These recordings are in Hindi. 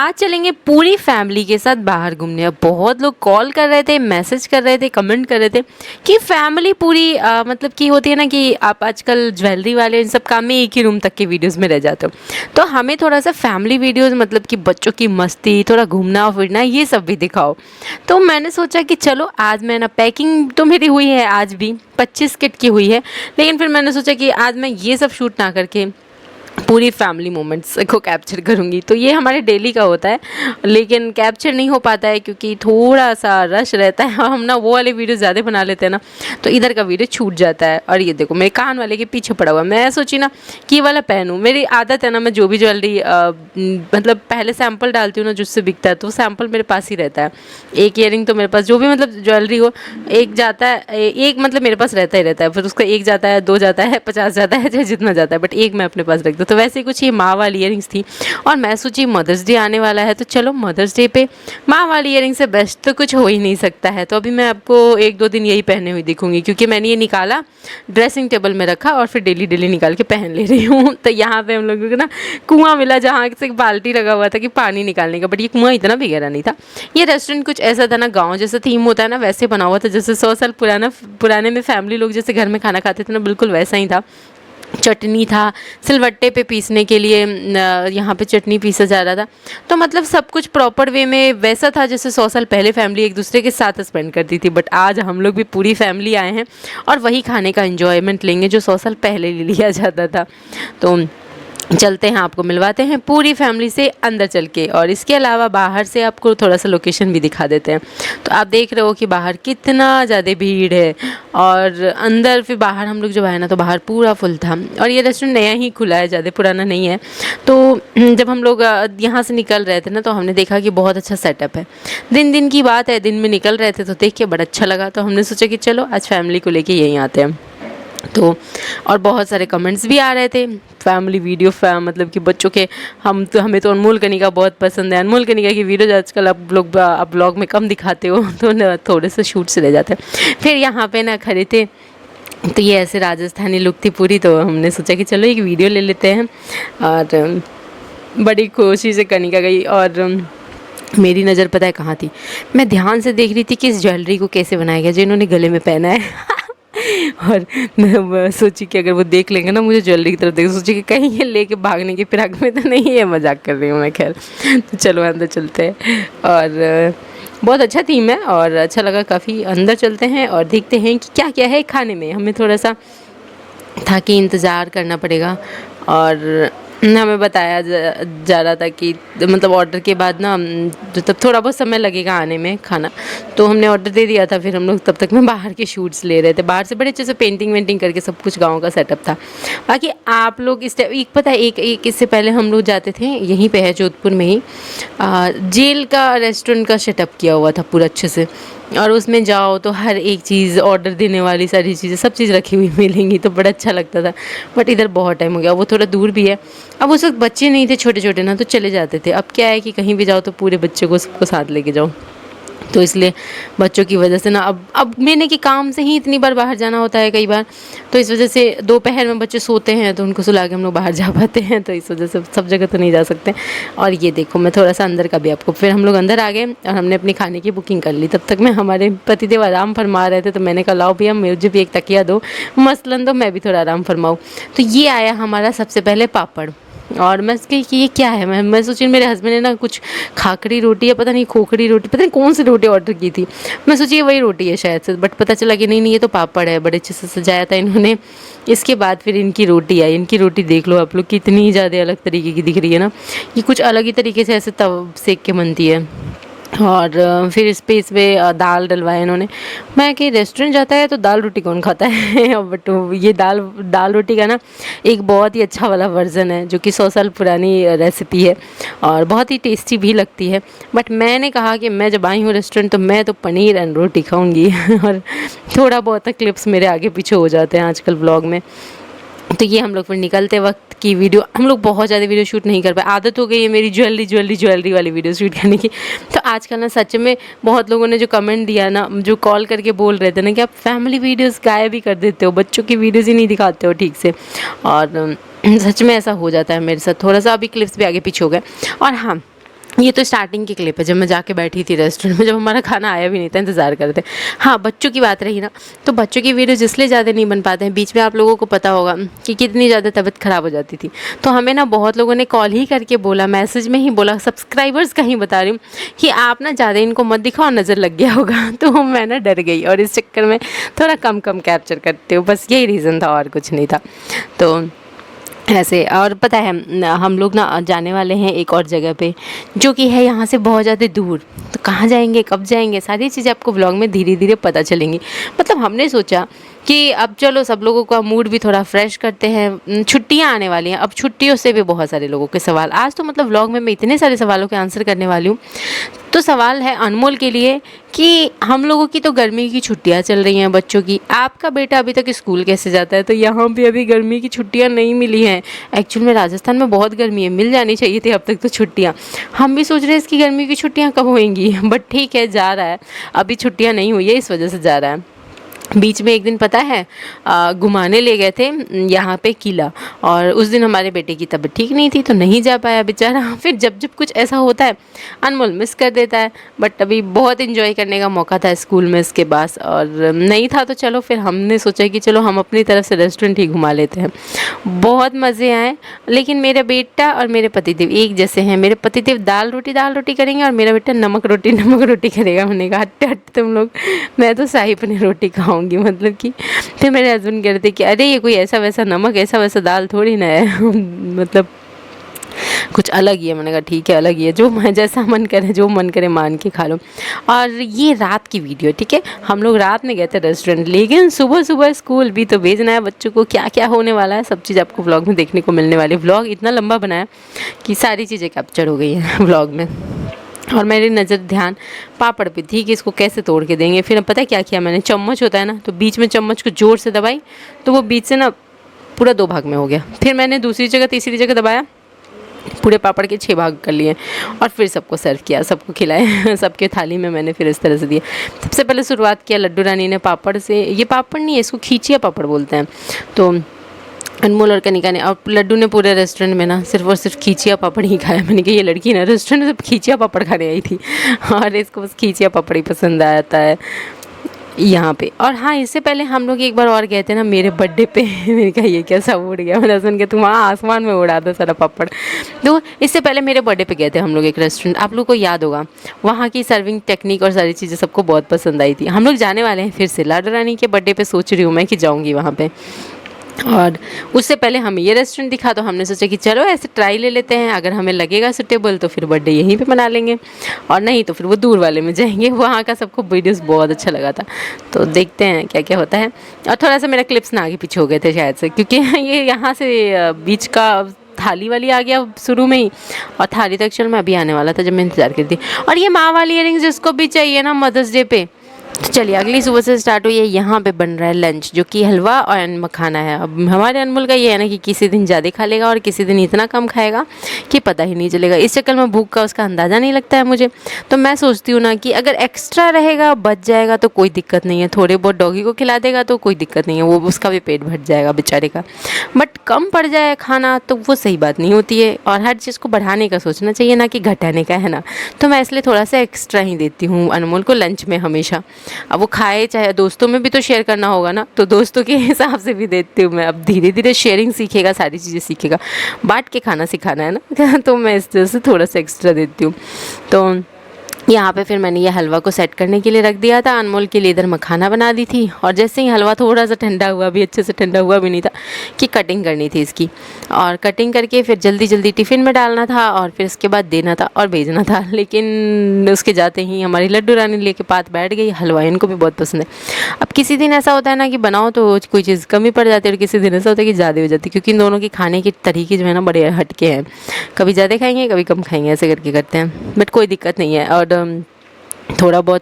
आज चलेंगे पूरी फैमिली के साथ बाहर घूमने। अब बहुत लोग कॉल कर रहे थे, मैसेज कर रहे थे, कमेंट कर रहे थे कि फैमिली पूरी मतलब कि होती है ना कि आप आजकल ज्वेलरी वाले इन सब काम में एक ही रूम तक के वीडियोस में रह जाते हो, तो हमें थोड़ा सा फैमिली वीडियोस मतलब कि बच्चों की मस्ती, थोड़ा घूमना फिरना, ये सब भी दिखाओ। तो मैंने सोचा कि चलो आज मैं ना, पैकिंग तो मेरी हुई है आज भी 25 किट की हुई है, लेकिन फिर मैंने सोचा कि आज मैं ये सब शूट ना करके पूरी फैमिली मोमेंट्स को कैप्चर करूँगी। तो ये हमारे डेली का होता है, लेकिन कैप्चर नहीं हो पाता है क्योंकि थोड़ा सा रश रहता है और हम ना वो वाले वीडियो ज़्यादा बना लेते हैं ना, तो इधर का वीडियो छूट जाता है। और ये देखो मेरे कान वाले के पीछे पड़ा हुआ है। मैं सोची ना कि ये वाला पहनूँ, मेरी आदत है ना, मैं जो भी ज्वेलरी मतलब पहले सैम्पल डालती हूँ ना जिससे बिकता है, तो सैम्पल मेरे पास ही रहता है। एक ईयरिंग तो मेरे पास, जो भी मतलब ज्वेलरी हो, एक जाता है, एक मतलब मेरे पास रहता ही रहता है, फिर उसका एक जाता है, 2 जाता है, 50 जाता है, चाहे जितना जाता है, बट एक मैं अपने पास रखती हूँ। तो वैसे कुछ ये माँ वाली ईयरिंग्स थी और मैं सोची मदर्स डे आने वाला है, तो चलो मदर्स डे पे माँ वाली ईयरिंग से बेस्ट तो कुछ हो ही नहीं सकता है। तो अभी मैं आपको 1-2 दिन यही पहने हुई दिखूंगी, क्योंकि मैंने ये निकाला, ड्रेसिंग टेबल में रखा और फिर डेली डेली निकाल के पहन ले रही हूँ। तो यहाँ पे हम लोगों को ना कुआं मिला जहाँ से एक बाल्टी लगा हुआ था कि पानी निकालने का, बट ये कुआं इतना भी गहरा नहीं था। ये रेस्टोरेंट कुछ ऐसा था ना, गाँव जैसा थीम होता है ना, वैसे बना हुआ था, जैसे 100 साल पुराने में फैमिली लोग जैसे घर में खाना खाते थे ना, बिल्कुल वैसा ही था। चटनी था, सिलवट्टे पे पीसने के लिए यहाँ पे चटनी पीसा जा रहा था। तो मतलब सब कुछ प्रॉपर वे में वैसा था जैसे 100 साल पहले फैमिली एक दूसरे के साथ स्पेंड करती थी। बट आज हम लोग भी पूरी फैमिली आए हैं और वही खाने का एंजॉयमेंट लेंगे जो 100 साल पहले लिया जाता था। तो चलते हैं, आपको मिलवाते हैं पूरी फैमिली से अंदर चल के, और इसके अलावा बाहर से आपको थोड़ा सा लोकेशन भी दिखा देते हैं। तो आप देख रहे हो कि बाहर कितना ज़्यादा भीड़ है, और अंदर फिर बाहर हम लोग जब आए ना तो बाहर पूरा फुल था। और ये रेस्टोरेंट नया ही खुला है, ज़्यादा पुराना नहीं है। तो जब हम लोग यहाँ से निकल रहे थे ना, तो हमने देखा कि बहुत अच्छा सेटअप है। दिन की बात है, दिन में निकल रहे थे तो देख के बड़ा अच्छा लगा। तो हमने सोचा कि चलो आज फैमिली को लेके यहीं आते हैं। तो और बहुत सारे कमेंट्स भी आ रहे थे फैमिली वीडियो मतलब कि बच्चों के, हमें तो अनमोल कनिका बहुत पसंद है। अनमोल कनिका की वीडियो आजकल आप लोग ब्लॉग में कम दिखाते हो, तो ना थोड़े से शूट से रह जाते हैं। फिर यहाँ पे ना खड़े थे, तो ये ऐसे राजस्थानी लुक थी पूरी, तो हमने सोचा कि चलो एक वीडियो ले लेते हैं। और बड़ी खुशी से कनिका गई, और मेरी नज़र पता है कहाँ थी, मैं ध्यान से देख रही थी कि इस ज्वेलरी को कैसे बनाया गया जो इन्होंने गले में पहना है। और मैं सोची कि अगर वो देख लेंगे ना मुझे ज्वेलरी की तरफ, देख सोची कि कहीं ये लेके भागने की फिराक में तो नहीं है, मजाक कर रही हूँ मैं। खैर तो चलो अंदर चलते हैं, और बहुत अच्छा थीम है और अच्छा लगा काफ़ी। अंदर चलते हैं और देखते हैं कि क्या क्या है खाने में। हमें थोड़ा सा था कि इंतज़ार करना पड़ेगा, और हमें बताया जा रहा था कि मतलब ऑर्डर के बाद ना तब थोड़ा बहुत समय लगेगा आने में खाना, तो हमने ऑर्डर दे दिया था। फिर हम लोग तब तक में बाहर के शूट्स ले रहे थे, बाहर से बड़े अच्छे से पेंटिंग वेंटिंग करके सब कुछ गांव का सेटअप था। बाकी आप लोग इस एक पता है, एक इससे पहले हम लोग जाते थे, यहीं पे है जोधपुर में ही, जेल का रेस्टोरेंट का सेटअप किया हुआ था पूरा अच्छे से, और उसमें जाओ तो हर एक चीज़ ऑर्डर देने वाली सारी चीज़ें, सब चीज़ रखी हुई मिलेंगी, तो बड़ा अच्छा लगता था। बट इधर बहुत टाइम हो गया, वो थोड़ा दूर भी है। अब उस वक्त बच्चे नहीं थे, छोटे छोटे ना, तो चले जाते थे। अब क्या है कि कहीं भी जाओ तो पूरे बच्चे को सबको साथ लेके जाओ, तो इसलिए बच्चों की वजह से ना अब मैंने कि काम से ही इतनी बार बाहर जाना होता है कई बार, तो इस वजह से दोपहर में बच्चे सोते हैं तो उनको सुला के हम लोग बाहर जा पाते हैं, तो इस वजह से सब जगह तो नहीं जा सकते। और ये देखो मैं थोड़ा सा अंदर का भी आपको, फिर हम लोग अंदर आ गए और हमने अपनी खाने की बुकिंग कर ली। तब तक में हमारे पतिदेव आराम फरमा रहे थे, तो मैंने कहा लाओ भैया मुझे भी एक तकिया दो, मसलन दो, मैं भी थोड़ा आराम फरमाऊँ। तो ये आया हमारा सबसे पहले पापड़, और मैं कही कि ये क्या है। मैं सोची मेरे हस्बैंड ने ना कुछ खाखड़ी रोटी या पता नहीं खोखड़ी रोटी, पता नहीं कौन सी रोटी ऑर्डर की थी, मैं सोची वही रोटी है शायद से, बट पता चला कि नहीं ये तो पापड़ है। बड़े अच्छे से सजाया था इन्होंने। इसके बाद फिर इनकी रोटी आई। इनकी रोटी देख लो आप लोग, कितनी ज़्यादा अलग तरीके की दिख रही है ना, ये कुछ अलग ही तरीके से ऐसे तव सेक के बनती है। और फिर इस पे दाल डलवाया इन्होंने। मैं कि रेस्टोरेंट जाता है तो दाल रोटी कौन खाता है। बट ये दाल रोटी का ना एक बहुत ही अच्छा वाला वर्ज़न है, जो कि 100 साल पुरानी रेसिपी है और बहुत ही टेस्टी भी लगती है। बट मैंने कहा कि मैं जब आई हूँ रेस्टोरेंट तो मैं तो पनीर एंड रोटी खाऊंगी। और थोड़ा बहुत क्लिप्स मेरे आगे पीछे हो जाते हैं आजकल व्लॉग में। तो ये हम लोग फिर निकलते वक्त की वीडियो, हम लोग बहुत ज़्यादा वीडियो शूट नहीं कर पाए। आदत हो गई है मेरी ज्वेलरी वाली वीडियो शूट करने की। तो आजकल ना सच में बहुत लोगों ने जो कमेंट दिया ना, जो कॉल करके बोल रहे थे ना कि आप फैमिली वीडियोस गायब भी कर देते हो, बच्चों की वीडियोस ही नहीं दिखाते हो ठीक से। और सच में ऐसा हो जाता है मेरे साथ, थोड़ा सा अभी क्लिप्स भी आगे पीछे हो गए। और हाँ, ये तो स्टार्टिंग की क्लिप है जब मैं जाके बैठी थी रेस्टोरेंट में, जब हमारा खाना आया भी नहीं था, इंतज़ार कर रहे थे। हाँ, बच्चों की बात रही ना, तो बच्चों की वीडियोज़ इसलिए ज़्यादा नहीं बन पाते हैं, बीच में आप लोगों को पता होगा कि कितनी ज़्यादा तबीयत ख़राब हो जाती थी। तो हमें ना बहुत लोगों ने कॉल ही करके बोला, मैसेज में ही बोला, सब्सक्राइबर्स का ही बता रही हूँ कि आप ना ज़्यादा इनको मत दिखाओ, नज़र लग गया होगा। तो मैं ना डर गई और इस चक्कर में थोड़ा कम कम कैप्चर करते हो, बस यही रीज़न था और कुछ नहीं था। तो ऐसे, और पता है हम लोग ना जाने वाले हैं एक और जगह पे, जो कि है यहाँ से बहुत ज़्यादा दूर। तो कहाँ जाएंगे, कब जाएंगे, सारी चीज़ें आपको व्लॉग में धीरे धीरे पता चलेंगी। मतलब हमने सोचा कि अब चलो सब लोगों का मूड भी थोड़ा फ्रेश करते हैं, छुट्टियाँ आने वाली हैं, अब छुट्टियों से भी बहुत सारे लोगों के सवाल, आज तो मतलब व्लॉग में मैं इतने सारे सवालों के आंसर करने वाली हूँ। तो सवाल है अनमोल के लिए कि हम लोगों की तो गर्मी की छुट्टियां चल रही हैं बच्चों की, आपका बेटा अभी तक स्कूल कैसे जाता है? तो यहाँ पे अभी गर्मी की छुट्टियां नहीं मिली हैं। एक्चुअल में राजस्थान में बहुत गर्मी है, मिल जानी चाहिए थी अब तक तो छुट्टियां। हम भी सोच रहे हैं इसकी गर्मी की छुट्टियां कब होएंगी, बट ठीक है, जा रहा है। अभी छुट्टियाँ नहीं हुई है, इस वजह से जा रहा है। बीच में एक दिन पता है घुमाने ले गए थे यहाँ पे किला, और उस दिन हमारे बेटे की तबीयत ठीक नहीं थी तो नहीं जा पाया बेचारा। फिर जब जब कुछ ऐसा होता है अनमोल मिस कर देता है, बट अभी बहुत इन्जॉय करने का मौका था स्कूल में इसके पास, और नहीं था तो चलो फिर हमने सोचा कि चलो हम अपनी तरफ से रेस्टोरेंट ही घुमा लेते हैं। बहुत मज़े आए। लेकिन मेरा बेटा और मेरे पतिदेव एक जैसे हैं, मेरे पतिदेव दाल रोटी करेंगे और मेरा बेटा नमक रोटी करेगा। मैंने कहा हट हट तुम लोग, मैं तो शाही पनीर रोटी खाऊंगी। मतलब कि फिर मेरे हस्बैंड कह रहे थे कि अरे ये कोई ऐसा वैसा नमक, ऐसा वैसा दाल थोड़ी ना है मतलब कुछ अलग ही है। मैंने कहा ठीक है, अलग ही है, जो जैसा मन करे, जो मन करे मान के खा लो। और ये रात की वीडियो, ठीक है, हम लोग रात में गए थे रेस्टोरेंट, लेकिन सुबह सुबह स्कूल भी तो भेजना है बच्चों को, क्या क्या होने वाला है सब चीज़ आपको व्लॉग में देखने को मिलने वाली है। व्लॉग इतना लंबा बनाया कि सारी चीज़ें कैप्चर हो गई हैं व्लॉग में। और मेरी नज़र ध्यान पापड़ पे थी कि इसको कैसे तोड़ के देंगे। फिर पता है क्या किया मैंने, चम्मच होता है ना, तो बीच में चम्मच को ज़ोर से दबाई तो वो बीच से ना पूरा 2 भाग में हो गया। फिर मैंने दूसरी जगह तीसरी जगह दबाया, पूरे पापड़ के 6 भाग कर लिए और फिर सबको सर्व किया, सबको खिलाए सबके थाली में मैंने फिर इस तरह से दिया। सबसे पहले शुरुआत किया लड्डू रानी ने पापड़ से। ये पापड़ नहीं है, इसको खींचिया पापड़ बोलते हैं। तो अनमोल और कनिका ने, और लड्डू ने पूरे रेस्टोरेंट में ना सिर्फ और सिर्फ खींचिया पापड़ ही खाया। मैंने कहा ये लड़की ना रेस्टोरेंट में सिर्फ खींचिया पापड़ खाने आई थी और इसको बस खींचिया पापड़ ही पसंद आता है यहाँ पे। और हाँ, इससे पहले हम लोग एक बार और गए थे ना मेरे बर्थडे पे मैंने कहा ये कैसा उड़ गया, मेरे हस्बैंड के तुम वहाँ आसमान में उड़ा दो सारा पापड़। तो इससे पहले मेरे बर्थडे पे गए थे हम लोग एक रेस्टोरेंट, आप लोग को याद होगा, वहाँ की सर्विंग टेक्निक और सारी चीज़ें सबको बहुत पसंद आई थी। हम लोग जाने वाले हैं फिर से, लाडो रानी के बर्थडे पे सोच रही हूँ मैं कि जाऊँगी वहाँ पर। और उससे पहले हमें ये रेस्टोरेंट दिखा तो हमने सोचा कि चलो ऐसे ट्राई ले लेते हैं, अगर हमें लगेगा सूटेबल तो फिर बर्थडे यहीं पे मना लेंगे, और नहीं तो फिर वो दूर वाले में जाएंगे। वहाँ का सबको वीडियोस बहुत अच्छा लगा था, तो देखते हैं क्या क्या होता है। और थोड़ा सा मेरा क्लिप्स ना आगे पीछे हो गए थे शायद से, क्योंकि ये यहाँ से बीच का थाली वाली आ गया शुरू में ही, और थाली तो एक्चुअल में अभी आने वाला था जब मैं इंतज़ार करती। और ये माँ वाली इयरिंग्स जिसको भी चाहिए ना मदर्स डे पे, तो चलिए अगली सुबह से स्टार्ट हुई है। यहाँ पे बन रहा है लंच, जो कि हलवा और मखाना है। अब हमारे अनमोल का ये है ना कि किसी दिन ज़्यादा खा लेगा और किसी दिन इतना कम खाएगा कि पता ही नहीं चलेगा। इस चक्कर में भूख का उसका अंदाज़ा नहीं लगता है मुझे। तो मैं सोचती हूँ ना कि अगर एक्स्ट्रा रहेगा, बच जाएगा तो कोई दिक्कत नहीं है, थोड़े बहुत डॉगी को खिला देगा तो कोई दिक्कत नहीं है, वो उसका भी पेट भर जाएगा बेचारे का। बट कम पड़ जाए खाना तो वो सही बात नहीं होती है, और हर चीज़ को बढ़ाने का सोचना चाहिए ना कि घटाने का, है ना। तो मैं इसलिए थोड़ा सा एक्स्ट्रा ही देती हूँ अनमोल को लंच में हमेशा। अब वो खाए चाहे, दोस्तों में भी तो शेयर करना होगा ना, तो दोस्तों के हिसाब से भी देती हूँ मैं। अब धीरे धीरे शेयरिंग सीखेगा, सारी चीज़ें सीखेगा, बांट के खाना सिखाना है ना तो मैं इस तरह से थोड़ा सा एक्स्ट्रा देती हूँ। तो यहाँ पे फिर मैंने ये हलवा को सेट करने के लिए रख दिया था, अनमोल के लिए इधर मखाना बना दी थी। और जैसे ही हलवा थोड़ा सा ठंडा हुआ, भी अच्छे से ठंडा हुआ भी नहीं था, कि कटिंग करनी थी इसकी, और कटिंग करके फिर जल्दी जल्दी टिफ़िन में डालना था और फिर इसके बाद देना था और भेजना था। लेकिन उसके जाते ही हमारी लड्डू रानी लेके पास बैठ गई। हलवा इनको भी बहुत पसंद है। अब किसी दिन ऐसा होता है ना कि बनाओ तो कोई चीज़ कमी पड़ जाती है, और किसी दिन ऐसा होता है कि ज़्यादा हो जाती है, क्योंकि इन दोनों के खाने के तरीके जो है ना बड़े हटके हैं, कभी ज़्यादा खाएंगे कभी कम खाएंगे, ऐसे करके करते हैं। बट कोई दिक्कत नहीं है। और थोड़ा बहुत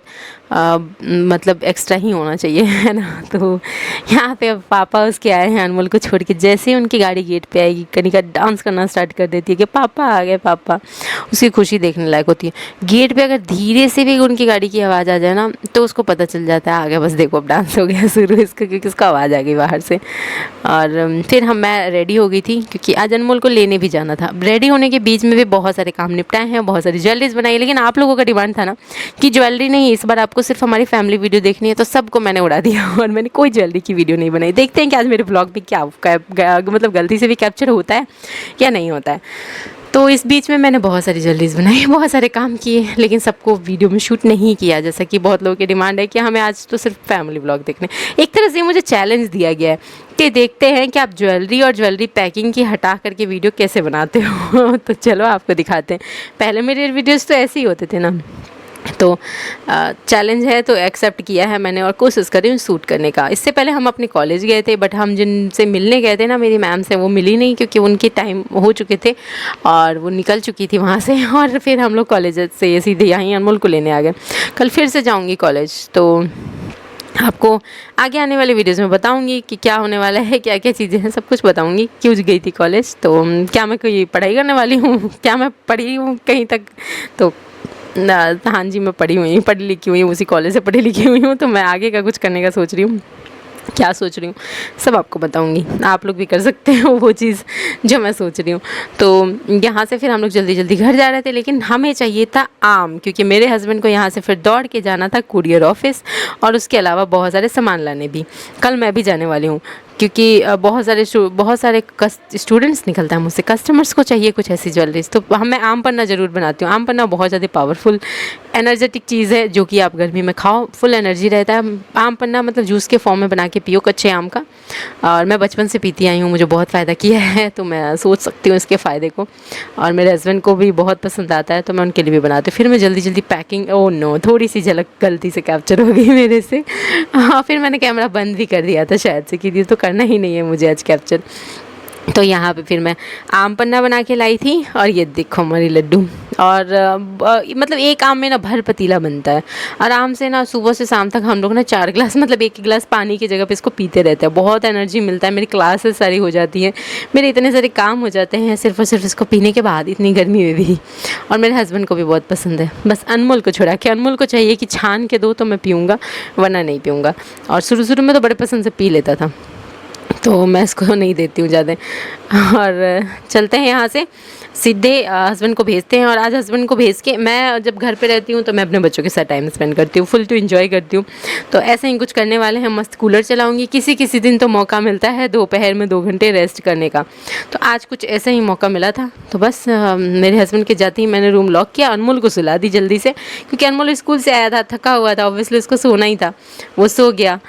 मतलब एक्स्ट्रा ही होना चाहिए, है ना। तो यहाँ पे अब पापा उसके आए हैं अनमोल को छोड़ के। जैसे ही उनकी गाड़ी गेट पे आएगी, कनिका डांस करना स्टार्ट कर देती है कि पापा आ गए पापा। उसकी खुशी देखने लायक होती है। गेट पे अगर धीरे से भी उनकी गाड़ी की आवाज़ आ जाए ना, तो उसको पता चल जाता है आ गया, बस देखो अब डांस हो गया शुरू इसका, क्योंकि उसको आवाज़ आ गई बाहर से। और फिर मैं रेडी हो गई थी, क्योंकि आज अनमोल को लेने भी जाना था। रेडी होने के बीच में भी बहुत सारे काम निपटाए हैं, बहुत सारी ज्वेलरीज बनाई। लेकिन आप लोगों का डिमांड था ना कि ज्वेलरी नहीं, इस बार आपको सिर्फ हमारी फैमिली वीडियो देखनी है, तो सबको मैंने उड़ा दिया और मैंने कोई ज्वेलरी की वीडियो नहीं बनाई। देखते हैं कि आज मेरे ब्लॉग में क्या मतलब गलती से भी कैप्चर होता है या नहीं होता है। तो इस बीच में मैंने बहुत सारी ज्वेलरीज बनाई, बहुत सारे काम किए, लेकिन सबको वीडियो में शूट नहीं किया, जैसा कि बहुत लोगों की डिमांड है कि हमें आज तो सिर्फ फैमिली व्लॉग देखने। एक तरह से मुझे चैलेंज दिया गया है कि देखते हैं कि आप ज्वेलरी और ज्वेलरी पैकिंग की हटा करके वीडियो कैसे बनाते हो। तो चलो आपको दिखाते हैं। पहले मेरे वीडियोज़ तो ऐसे ही होते थे ना। तो चैलेंज है तो एक्सेप्ट किया है मैंने और कोशिश करी हूँ शूट करने का। इससे पहले हम अपने कॉलेज गए थे, बट हम जिनसे मिलने गए थे ना, मेरी मैम से, वो मिली नहीं, क्योंकि उनके टाइम हो चुके थे और वो निकल चुकी थी वहाँ से। और फिर हम लोग कॉलेज से सीधे यहीं अनमोल को लेने आ गए। कल फिर से जाऊँगी कॉलेज, तो आपको आगे आने वाली वीडियोज़ में बताऊंगी कि क्या होने वाला है, क्या क्या चीज़ें हैं, सब कुछ बताऊंगी। क्यों गई थी कॉलेज, तो क्या मैं कोई पढ़ाई करने वाली हूँ, क्या मैं पढ़ी हूँ कहीं तक, तो हाँ जी, मैं पढ़ी लिखी हुई हूँ, उसी कॉलेज से पढ़ी लिखी हुई हूँ। तो मैं आगे का कुछ करने का सोच रही हूँ, क्या सोच रही हूँ सब आपको बताऊंगी। आप लोग भी कर सकते हो वो चीज़ जो मैं सोच रही हूँ। तो यहाँ से फिर हम लोग जल्दी जल्दी घर जा रहे थे, लेकिन हमें चाहिए था आम, क्योंकि मेरे हस्बैंड को यहाँ से फिर दौड़ के जाना था कुरियर ऑफिस, और उसके अलावा बहुत सारे सामान लाने भी। कल मैं भी जाने वाली हूँ, क्योंकि बहुत सारे स्टूडेंट्स निकलता है मुझसे, कस्टमर्स को चाहिए कुछ ऐसी ज्वेलरीज। तो मैं आम पन्ना ज़रूर बनाती हूँ। आम पन्ना बहुत ज़्यादा पावरफुल एनर्जेटिक चीज़ है, जो कि आप गर्मी में खाओ, फुल एनर्जी रहता है। आम पन्ना मतलब जूस के फॉर्म में बना के पियो कच्चे आम का, और मैं बचपन से पीती आई हूँ, मुझे बहुत फ़ायदा किया है, तो मैं सोच सकती हूँ इसके फ़ायदे को। और मेरे हस्बैंड को भी बहुत पसंद आता है, तो मैं उनके लिए भी बनाती हूँ। फिर मैं जल्दी जल्दी पैकिंग, ओह नो, थोड़ी सी झलक गलती से कैप्चर हो गई मेरे से। हाँ, फिर मैंने कैमरा बंद भी कर दिया था शायद से, कि ये तो करना ही नहीं है मुझे आज कैप्चर। तो यहाँ पे फिर मैं आम पन्ना बना के लाई थी, और ये देखो हमारी लड्डू। और मतलब एक आम में ना भर पतीला बनता है आराम से ना। सुबह से शाम तक हम लोग ना 4 गिलास, मतलब 1 गिलास पानी की जगह पे इसको पीते रहते हैं। बहुत एनर्जी मिलता है, मेरी क्लासेस सारी हो जाती हैं, मेरे इतने सारे काम हो जाते हैं सिर्फ और सिर्फ इसको पीने के बाद, इतनी गर्मी में भी। और मेरे हस्बैंड को भी बहुत पसंद है, बस अनमोल को छोड़ा के। अनमोल को चाहिए कि छान के दो तो मैं पीऊँगा, वरना नहीं पीऊँगा। और शुरू शुरू में तो बड़े पसंद से पी लेता था, तो मैं इसको नहीं देती हूँ ज़्यादा। और चलते हैं यहाँ से सीधे हस्बैंड को भेजते हैं। और आज हस्बैंड को भेज के, मैं जब घर पे रहती हूँ तो मैं अपने बच्चों के साथ टाइम स्पेंड करती हूँ, फुल टू एंजॉय करती हूँ। तो ऐसे ही कुछ करने वाले हैं, मस्त कूलर चलाऊँगी। किसी किसी दिन तो मौका मिलता है दोपहर में 2 घंटे रेस्ट करने का, तो आज कुछ ऐसा ही मौका मिला था। तो बस मेरे हस्बैंड के जाते ही मैंने रूम लॉक किया, अनमोल को सुला दी जल्दी से, क्योंकि अनमोल स्कूल से आया था, थका हुआ था, ऑब्वियसली उसको सोना ही था, वो सो गया।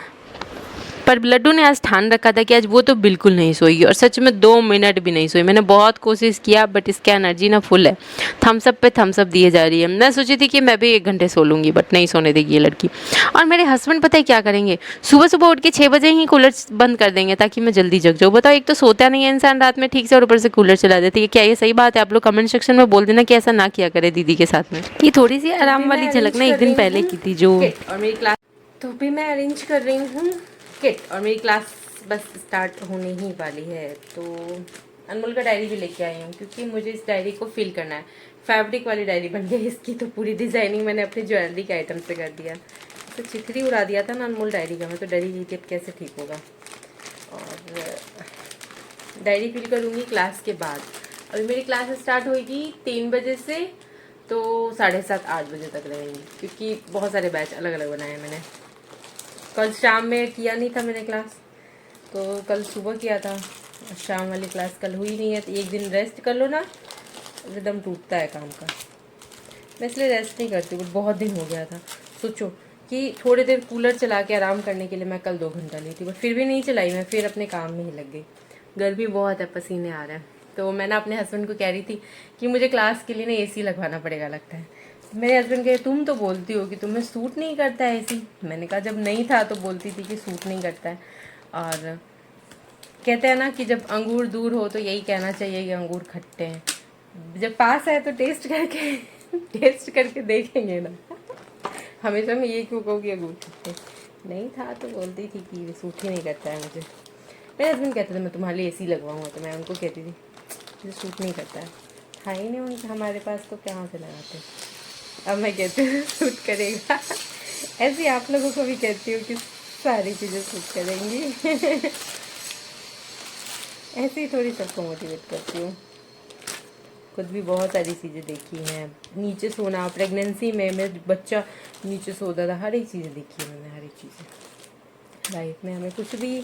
पर लड्डू ने आज ठान रखा था कि आज वो तो बिल्कुल नहीं सोएगी, और सच में 2 मिनट भी नहीं सोई। मैंने बहुत कोशिश किया, बट इसकी एनर्जी ना फुल है, थम्स अप पे थम्स अप दिए जा रही है। मैं सोची थी कि मैं भी 1 घंटे सो लूँगी, बट नहीं सोने देगी ये लड़की। और मेरे हस्बैंड पता है क्या करेंगे, सुबह सुबह उठ के 6 बजे ही कूलर बंद कर देंगे, ताकि मैं जल्दी जग जाऊँ। बताओ, एक तो सोता नहीं है इंसान रात में ठीक से, और ऊपर से कूलर चला देती है। क्या ये सही बात है? आप लोग कमेंट सेक्शन में बोल देना कि ऐसा ना किया करे दीदी के साथ में। ये थोड़ी सी आराम वाली झलक ना एक दिन पहले की थी, जो और मेरी क्लास तो भी मैं अरेंज कर रही हूँ किट, और मेरी क्लास बस स्टार्ट होने ही वाली है। तो अनमोल का डायरी भी लेके आई हूँ, क्योंकि मुझे इस डायरी को फिल करना है। फैब्रिक वाली डायरी बन गई इसकी, तो पूरी डिज़ाइनिंग मैंने अपनी ज्वेलरी के आइटम से कर दिया। तो चिथरी उड़ा दिया था ना अनमोल डायरी का, मैं तो डरी हुई थी अब कैसे ठीक होगा। और डायरी फिल करूँगी क्लास के बाद। अभी मेरी क्लास स्टार्ट होगी 3 बजे से, तो 7:30-8 बजे तक रहेंगी, क्योंकि बहुत सारे बैच अलग अलग बनाए मैंने। कल शाम में किया नहीं था मैंने क्लास, तो कल सुबह किया था। शाम वाली क्लास कल हुई नहीं है, तो एक दिन रेस्ट कर लो ना, एकदम टूटता है काम का। मैं इसलिए रेस्ट नहीं करती, बट बहुत दिन हो गया था। सोचो कि थोड़ी देर कूलर चला के आराम करने के लिए मैं कल 2 घंटा ली थी, बट फिर भी नहीं चलाई मैं, फिर अपने काम में ही लग गई। गर्मी बहुत है, पसीने आ रहे हैं। तो मैं ना अपने हस्बैंड को कह रही थी कि मुझे क्लास के लिए ना AC लगवाना पड़ेगा लगता है। मेरे हस्बैंड कहे, तुम तो बोलती हो कि तुम्हें सूट नहीं करता है AC। मैंने कहा जब नहीं था तो बोलती थी कि सूट नहीं करता है। और कहते हैं ना कि जब अंगूर दूर हो तो यही कहना चाहिए कि अंगूर खट्टे हैं। जब पास है तो टेस्ट करके देखेंगे ना। हमेशा मैं ये क्यों कहूँ कि अंगूठी नहीं था, तो बोलती थी कि ये सूट ही नहीं करता है मुझे। मेरे हस्बैंड कहते थे मैं तुम्हारे लिए एसी लगवाऊंगा, तो मैं उनको कहती थी मुझे सूट नहीं करता है। था ही नहीं उनके हमारे पास, तो कहाँ से लगाते। अब मैं कहती हूँ सूट करेगा। ऐसे आप लोगों को भी कहती हूँ कि सारी चीज़ें सूट करेंगी। ऐसे ही थोड़ी सबको मोटिवेट करती हूँ। खुद भी बहुत सारी चीज़ें देखी हैं। नीचे सोना, प्रेगनेंसी में मेरा बच्चा नीचे सोता था, हर एक चीज़ें देखी है मैंने, हर एक चीज़ें। लाइफ में हमें कुछ भी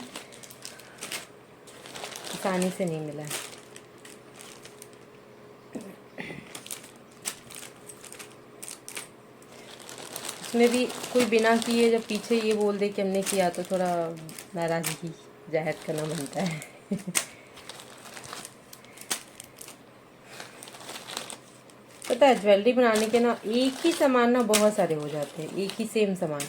आसानी से नहीं मिला है। उसमें भी कोई बिना किए जब पीछे ये बोल दे कि हमने किया, तो थोड़ा नाराज़गी जाहिर करना बनता है। पता है ज्वेलरी बनाने के ना एक ही सामान ना बहुत सारे हो जाते हैं, एक ही सेम सामान,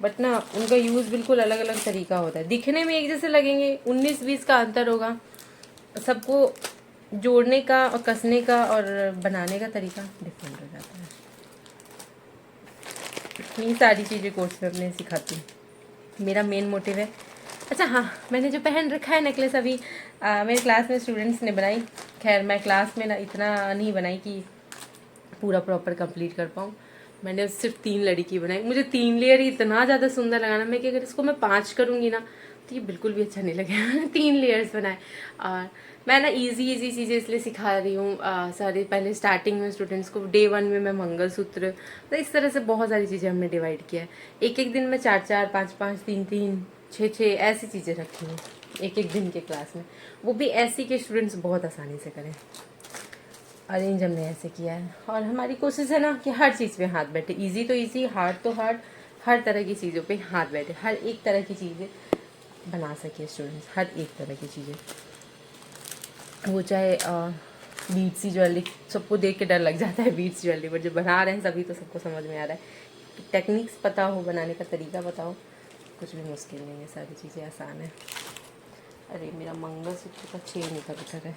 बट ना उनका यूज़ बिल्कुल अलग अलग तरीका होता है। दिखने में एक जैसे लगेंगे, 19-20 का अंतर होगा, सबको जोड़ने का और कसने का और बनाने का तरीका डिफरेंट हो जाता है। ये सारी चीज़ें कोर्स में अपने सिखाती हूँ। मेरा मेन मोटिव है। अच्छा हाँ, मैंने जो पहन रखा है नेकलेस अभी मेरे क्लास में स्टूडेंट्स ने बनाई। खैर मैं क्लास में ना इतना नहीं बनाई कि पूरा प्रॉपर कंप्लीट कर पाऊँ। मैंने सिर्फ 3 लड़की बनाई। मुझे 3 लेयर ही इतना ज़्यादा सुंदर लगा ना, मैं कि अगर इसको मैं 5 करूँगी ना तो ये बिल्कुल भी अच्छा नहीं लगेगा। 3 लेयर्स बनाए। और मैं ना इजी चीज़ें इसलिए सिखा रही हूँ सारी। पहले स्टार्टिंग में स्टूडेंट्स को डे 1 में मैं मंगलसूत्र, तो इस तरह से बहुत सारी चीज़ें हमने डिवाइड किया है। एक दिन में 4-4, 5-5, 3-3, 6-6 ऐसी चीज़ें रखी हैं एक दिन के क्लास में। वो भी ऐसी के स्टूडेंट्स बहुत आसानी से करें। अरेंज हमने ऐसे किया है। और हमारी कोशिश है ना कि हर चीज़ पे हाथ बैठे, इजी तो इजी, हार्ड तो हार्ड, हर तरह की चीज़ों पे हाथ बैठे, हर एक तरह की चीज़ें बना सके स्टूडेंट्स, हर एक तरह की चीज़ें। वो चाहे बीट्स की ज्वेलरी, सबको देख के डर लग जाता है बीट्स ज्वेलरी, बट जब बना रहे हैं सभी तो सबको समझ में आ रहा है। टेक्निक्स पता हो, बनाने का तरीका बताओ, कुछ भी मुश्किल नहीं है, सारी चीज़ें आसान है। अरे मेरा मंगलसूत्र का चेन इधर उधर है।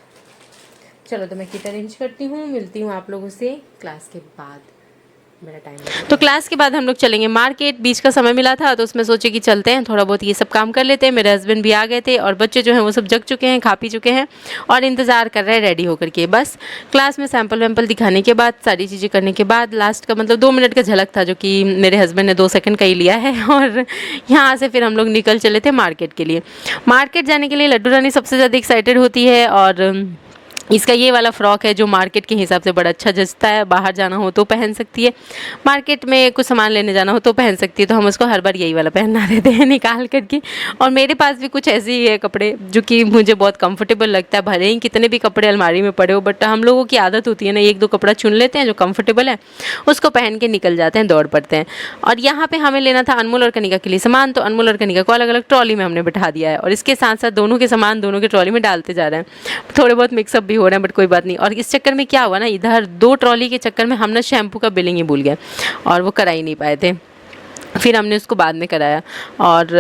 चलो तो मैं किट अरेंज करती हूँ, मिलती हूँ आप लोगों से क्लास के बाद। मेरा टाइम तो क्लास के बाद हम लोग चलेंगे मार्केट। बीच का समय मिला था तो उसमें सोचे कि चलते हैं, थोड़ा बहुत ये सब काम कर लेते हैं। मेरे हस्बैंड भी आ गए थे और बच्चे जो हैं वो सब जग चुके हैं, खा पी चुके हैं और इंतज़ार कर रहे हैं रेडी होकर के। बस क्लास में सैंपल वैम्पल दिखाने के बाद, सारी चीज़ें करने के बाद, लास्ट का मतलब 2 मिनट का झलक था जो कि मेरे हस्बैंड ने 2 सेकंड का ही लिया है। और यहाँ से फिर हम लोग निकल चले थे मार्केट के लिए। मार्केट जाने के लिए लड्डू रानी सबसे ज़्यादा एक्साइटेड होती है और इसका ये वाला फ्रॉक है जो मार्केट के हिसाब से बड़ा अच्छा जचता है। बाहर जाना हो तो पहन सकती है, मार्केट में कुछ सामान लेने जाना हो तो पहन सकती है। तो हम उसको हर बार यही वाला पहना देते हैं निकाल करके। और मेरे पास भी कुछ ऐसे ही है कपड़े जो कि मुझे बहुत कंफर्टेबल लगता है। भले ही कितने भी कपड़े अलमारी में पड़े हो, बट हम लोगों की आदत होती है ना, 1-2 कपड़ा चुन लेते हैं जो कंफर्टेबल है, उसको पहन के निकल जाते हैं, दौड़ पड़ते हैं। और यहाँ पे हमें लेना था अनमोल और कनिका के लिए सामान, तो अनमोल और कनिका को अलग अलग ट्रॉली में हमने बिठा दिया है और इसके साथ साथ दोनों के सामान दोनों के ट्रॉली में डालते जा रहे हैं। थोड़े बहुत मिक्सअप भी हो रहे हैं, बट कोई बात नहीं। और इस चक्कर में क्या हुआ ना, इधर 2 ट्रॉली के चक्कर में हम ना शैम्पू का बिलिंग ही भूल गए और वो करा ही नहीं पाए थे। फिर हमने उसको बाद में कराया। और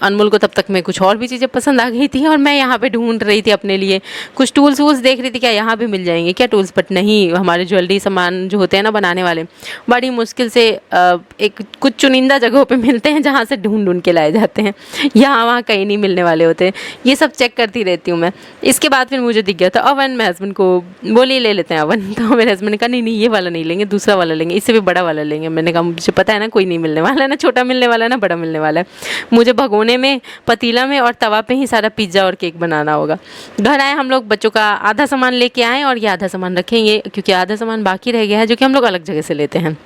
अनमोल को तब तक में कुछ और भी चीज़ें पसंद आ गई थी और मैं यहाँ पे ढूंढ रही थी अपने लिए कुछ टूल्स वूल्स, देख रही थी क्या यहाँ भी मिल जाएंगे क्या टूल्स, बट नहीं, हमारे ज्वेलरी सामान जो होते हैं ना बनाने वाले, बड़ी मुश्किल से एक कुछ चुनिंदा जगहों पे मिलते हैं जहाँ से ढूंढ ढूंढ के लाए जाते हैं। यहाँ वहाँ कहीं नहीं मिलने वाले होते। ये सब चेक करती रहती हूँ मैं। इसके बाद फिर मुझे दिख गया था ओवन। मैं हस्बैंड को बोली ले लेते हैं ओवन, तो मेरे हस्बैंड ने कहा नहीं ये वाला नहीं लेंगे, दूसरा वाला लेंगे, इससे भी बड़ा वाला लेंगे। मैंने कहा मुझे पता है ना कोई नहीं मिलने वाला है, ना छोटा मिलने वाला है ना बड़ा मिलने वाला है। मुझे भगोने में, पतीला में और तवा पे ही सारा पिज्ज़ा और केक बनाना होगा। घर आए हम लोग, बच्चों का आधा सामान लेके आए और ये आधा सामान रखेंगे क्योंकि आधा सामान बाकी रह गया है जो कि हम लोग अलग जगह से लेते हैं।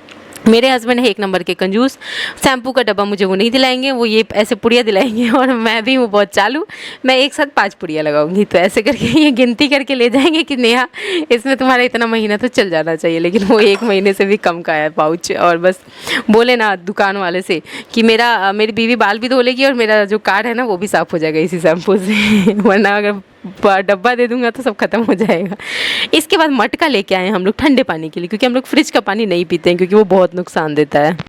मेरे हस्बैंड है 1 नंबर के कंजूस। शैम्पू का डब्बा मुझे वो नहीं दिलाएंगे, वो ये ऐसे पुड़िया दिलाएंगे और मैं भी वो बहुत चालू, मैं एक साथ 5 पुड़िया लगाऊंगी। तो ऐसे करके ये गिनती करके ले जाएंगे कि नेहा इसमें तुम्हारा इतना महीना तो चल जाना चाहिए, लेकिन वो 1 महीने से भी कम का है पाउच। और बस बोले ना दुकान वाले से कि मेरी बीवी बाल भी धो लेगी और मेरा जो कार्ड है ना वो भी साफ़ हो जाएगा इसी शैम्पू से, वरना अगर डब्बा दे दूंगा तो सब खत्म हो जाएगा। इसके बाद मटका लेके आए हम लोग ठंडे पानी के लिए, क्योंकि हम लोग फ्रिज का पानी नहीं पीते हैं क्योंकि वो बहुत नुकसान देता है।